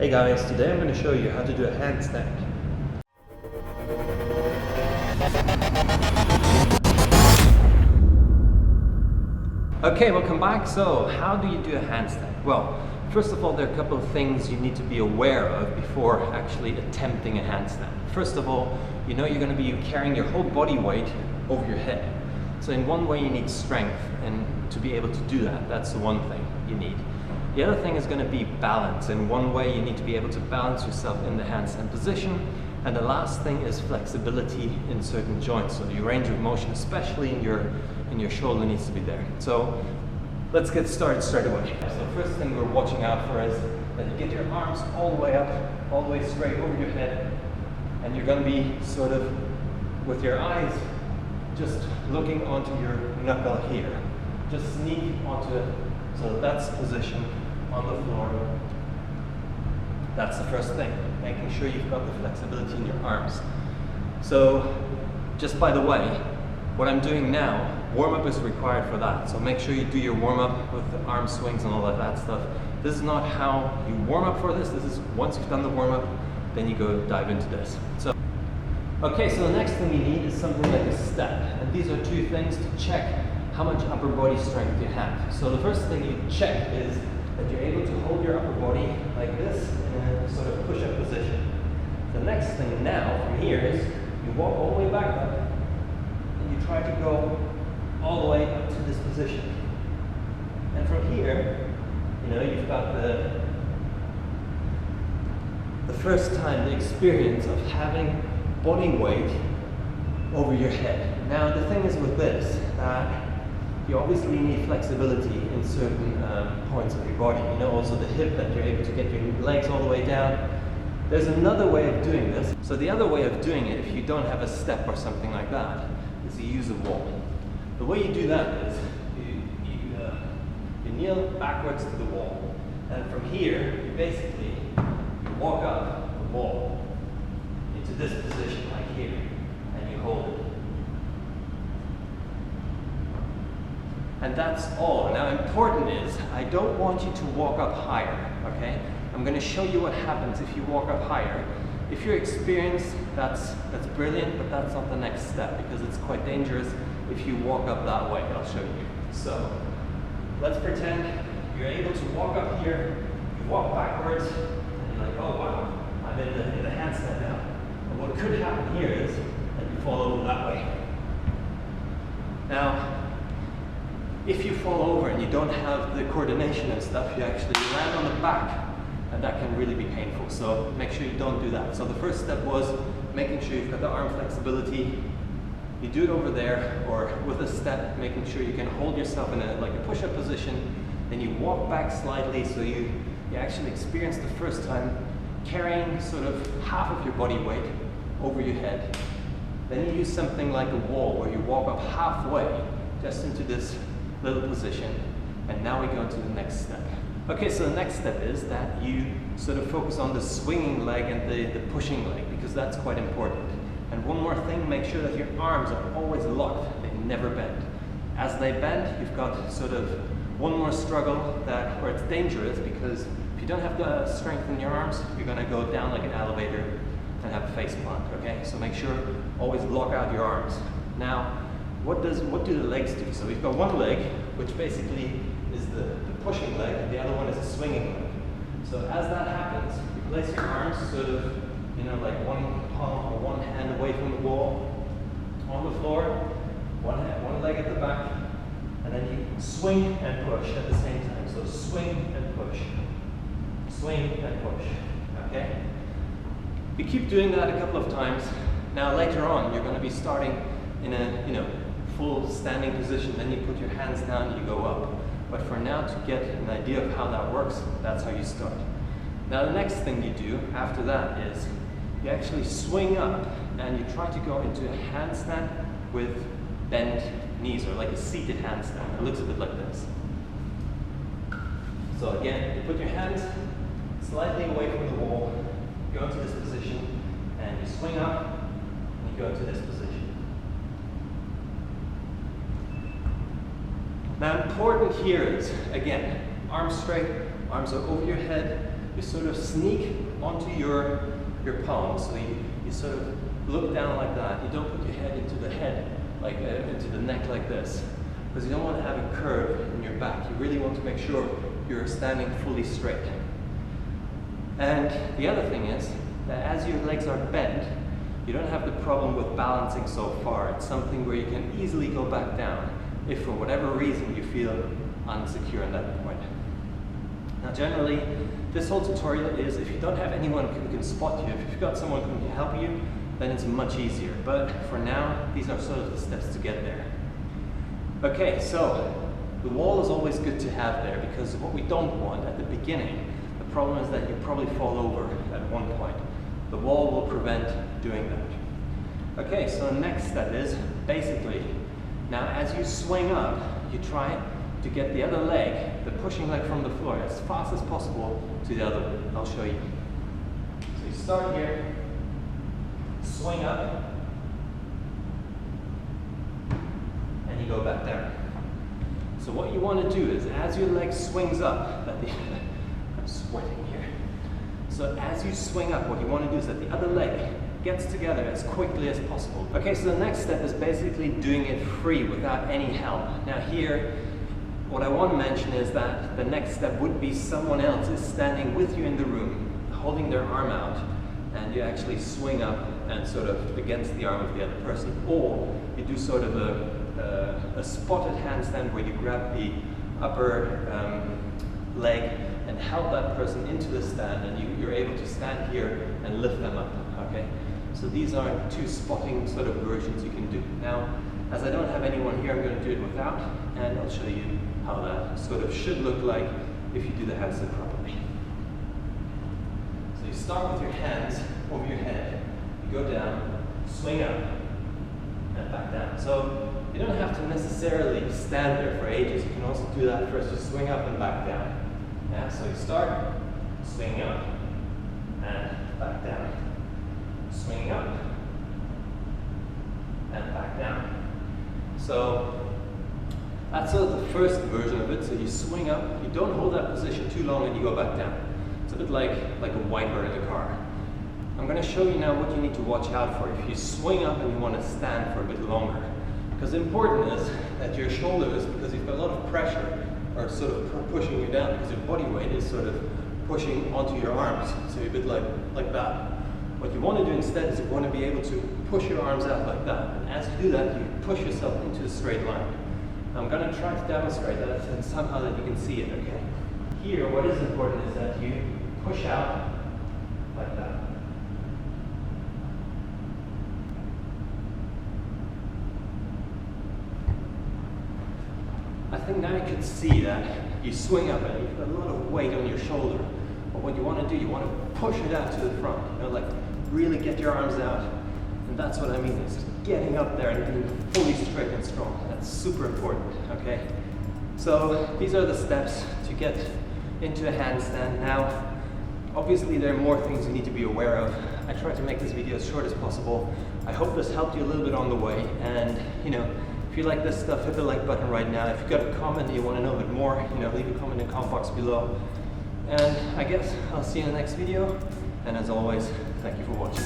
Hey guys, today I'm going to show you how to do a handstand. Okay, welcome back. So, how do you do a handstand? Well, first of all, there are a couple of things you need to be aware of before actually attempting a handstand. First of all, you know you're going to be carrying your whole body weight over your head. So in one way you need strength, and to be able to do that, that's the one thing you need. The other thing is going to be balance. In one way you need to be able to balance yourself in the handstand position. And the last thing is flexibility in certain joints. So your range of motion, especially in your shoulder, needs to be there. So let's get started straight away. So first thing we're watching out for is that you get your arms all the way up, all the way straight over your head. And you're going to be sort of with your eyes just looking onto your knuckle here. Just sneak onto it. So that's position on the floor. That's the first thing, making sure you've got the flexibility in your arms. So, just by the way, what I'm doing now, warm-up is required for that. So make sure you do your warm-up with the arm swings and all of that stuff. This is not how you warm up for this. This is once you've done the warm-up, then you go dive into this. So, okay, so the next thing you need is something like a step. And these are two things to check how much upper body strength you have. So the first thing you check is that you're able to hold your upper body like this in a sort of push-up position. The next thing now from here is you walk all the way back up and you try to go all the way up to this position. And from here, you know, you've got the first time, the experience of having body weight over your head. Now the thing is with this, you obviously need flexibility in certain points of your body. You know, also the hip, that you're able to get your legs all the way down. There's another way of doing this. So the other way of doing it, if you don't have a step or something like that, is you use a wall. The way you do that is you kneel backwards to the wall, and from here you basically walk up the wall into this position like here, and you hold it. And that's all. Now important is, I don't want you to walk up higher, okay? I'm going to show you what happens if you walk up higher. If you're experienced, that's brilliant, but that's not the next step, because it's quite dangerous if you walk up that way. I'll show you. So, let's pretend you're able to walk up here, you walk backwards, and you're like, oh wow, I'm in the handstand now. And what could happen here is that you fall over that way. Now, if you fall over and you don't have the coordination and stuff, you actually land on the back, and that can really be painful. So make sure you don't do that. So the first step was making sure you've got the arm flexibility. You do it over there, or with a step, making sure you can hold yourself in like a push-up position. Then you walk back slightly, so you actually experience the first time carrying sort of half of your body weight over your head. Then you use something like a wall, where you walk up halfway just into this little position, and now we go to the next step. Okay, so the next step is that you sort of focus on the swinging leg and the pushing leg, because that's quite important. And one more thing, make sure that your arms are always locked, they never bend. As they bend, you've got sort of one more struggle where it's dangerous, because if you don't have the strength in your arms, you're going to go down like an elevator and have a face plant, okay? So make sure, always lock out your arms. Now, what do the legs do? So we've got one leg, which basically is the pushing leg, and the other one is the swinging leg. So as that happens, you place your arms sort of, you know, like one palm or one hand away from the wall, on the floor, one leg at the back, and then you swing and push at the same time. So swing and push, swing and push, okay? You keep doing that a couple of times. Now later on, you're going to be starting in a, you know, full standing position, then you put your hands down, you go up. But for now, to get an idea of how that works, that's how you start. Now the next thing you do after that is you actually swing up and you try to go into a handstand with bent knees, or like a seated handstand. It looks a bit like this. So again, you put your hands slightly away from the wall, go into this position, and you swing up and you go into this position. Now important here is, again, arms straight, arms are over your head, you sort of sneak onto your palms. So you sort of look down like that. You don't put your head into the into the neck like this, because you don't want to have a curve in your back. You really want to make sure you're standing fully straight. And the other thing is that as your legs are bent, you don't have the problem with balancing so far. It's something where you can easily go back down if for whatever reason you feel unsecure at that point. Now generally, this whole tutorial is if you don't have anyone who can spot you, if you've got someone who can help you, then it's much easier. But for now, these are sort of the steps to get there. Okay, so the wall is always good to have there, because what we don't want at the beginning, the problem is that you probably fall over at one point. The wall will prevent doing that. Okay, so the next step is basically, now as you swing up, you try to get the other leg, the pushing leg from the floor, as fast as possible to the other one. I'll show you. So you start here, swing up, and you go back down. So what you want to do is, as your leg swings up, I'm sweating here. So as you swing up, what you want to do is that the other leg gets together as quickly as possible. Okay, so the next step is basically doing it free without any help. Now here, what I want to mention is that the next step would be someone else is standing with you in the room, holding their arm out, and you actually swing up and sort of against the arm of the other person. Or you do sort of a spotted handstand where you grab the upper leg and help that person into the stand, and you're able to stand here and lift them up, okay? So these are two spotting sort of versions you can do. Now, as I don't have anyone here, I'm going to do it without, and I'll show you how that sort of should look like if you do the handstand properly. So you start with your hands over your head, you go down, swing up, and back down. So you don't have to necessarily stand there for ages. You can also do that first, just swing up and back down. Yeah, so you start, swinging up, and back down. Swinging up, and back down. So that's sort of the first version of it. So you swing up, you don't hold that position too long, and you go back down. It's a bit like a wiper in a car. I'm going to show you now what you need to watch out for if you swing up and you want to stand for a bit longer. Because the important is that your shoulders, because you've got a lot of pressure, are sort of pushing you down, because your body weight is sort of pushing onto your arms. So you're a bit like that. What you want to do instead is you want to be able to push your arms out like that. And as you do that, you push yourself into a straight line. I'm going to try to demonstrate that and somehow that you can see it, okay? Here, what is important is that you push out like that. I think now you can see that you swing up and you've got a lot of weight on your shoulder. But what you want to do, you want to push it out to the front. You know, like really get your arms out. And that's what I mean, is just getting up there and being fully straight and strong. That's super important, okay? So these are the steps to get into a handstand. Now, obviously there are more things you need to be aware of. I tried to make this video as short as possible. I hope this helped you a little bit on the way. And, you know, if you like this stuff, hit the like button right now. If you've got a comment and you want to know a bit more, you know, leave a comment in the comment box below. And I guess I'll see you in the next video. And as always, thank you for watching.